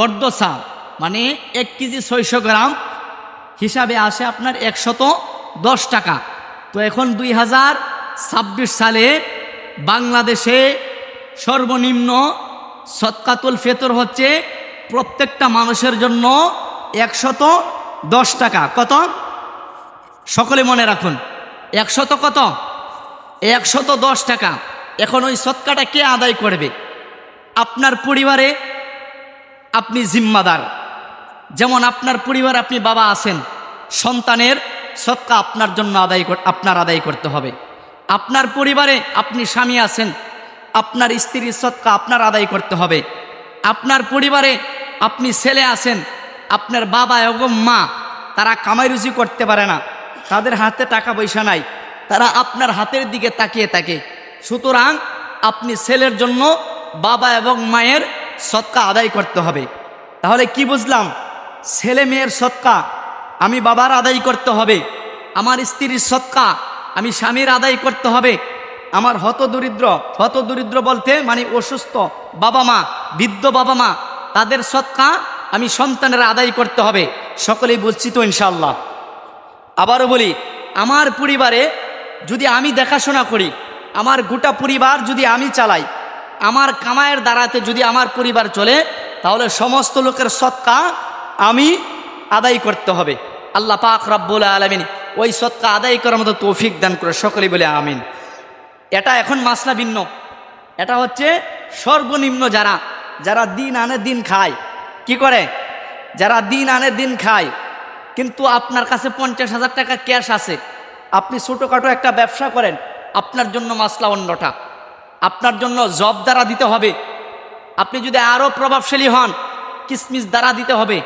অর্ধসা মানে 1 কেজি 600 গ্রাম হিসাবে আসে আপনার 110 টাকা। তো এখন 2026 সালে বাংলাদেশে সর্বনিম্ন সদকাতুল ফিতর হচ্ছে প্রত্যেকটা মানুষের জন্য 110 টাকা। কত? সকলে মনে রাখুন, 100 কত? 110 টাকা। এখন ওই সদকাটা কে আদায় করবে? আপনার পরিবারে আপনি জিম্মাদার। যেমন আপনার পরিবারে আপনি বাবা আছেন, সন্তানের সদকা আপনার জন্য আপনার আদায় করতে হবে। আপনার পরিবারে আপনি স্বামী আছেন, আপনার স্ত্রীর সদকা আপনার আদায় করতে হবে। আপনার পরিবারে আপনি ছেলে আছেন, আপনার বাবা এবং মা তারা কামাই রুজি করতে পারে না, তাদের হাতে টাকা পয়সা নাই, তারা আপনার হাতের দিকে তাকিয়ে থাকে। সুতরাং আপনি ছেলের জন্য বাবা এবং মায়ের সদকা আদায় করতে হবে। তাহলে কি বুঝলাম? ছেলে মেয়ের সদকা আমি বাবার আদায় করতে হবে, আমার স্ত্রীর সদকা আমি স্বামীর আদায় করতে হবে, আমার হতদরিদ্র বলতে মানে অসুস্থ বাবা মা, বৃদ্ধ বাবা মা, তাদের সদকা আমি সন্তানের আদায় করতে হবে। সকলেই বুঝছি তো ইনশাআল্লাহ? আবারও বলি, আমার পরিবারে যদি আমি দেখাশোনা করি, আমার গোটা পরিবার যদি আমি চালাই, আমার কামাইয়ের দ্বারাতে যদি আমার পরিবার চলে, তাহলে সমস্ত লোকের সদকা আমি আদায় করতে হবে। আল্লাহ পাক রব্বুল আলামিন ওই সদকা আদায় করার মতো তৌফিক দান করে। সকলেই বলে আমিন। এটা এখন মাসলা ভিন্ন। এটা হচ্ছে সর্বনিম্ন যারা দিন আনে দিন খায়। কি করে? যারা দিন আনে দিন খায়, কিন্তু আপনার কাছে 50,000 টাকা ক্যাশ আছে, আপনি ছোটোখাটো একটা ব্যবসা করেন, আপনার জন্য মাসলা অন্যটা। আপনার জন্য জব দ্বারা দিতে হবে। আপনি যদি আরও প্রভাবশালী হন, কিসমিস দ্বারা দিতে হবে।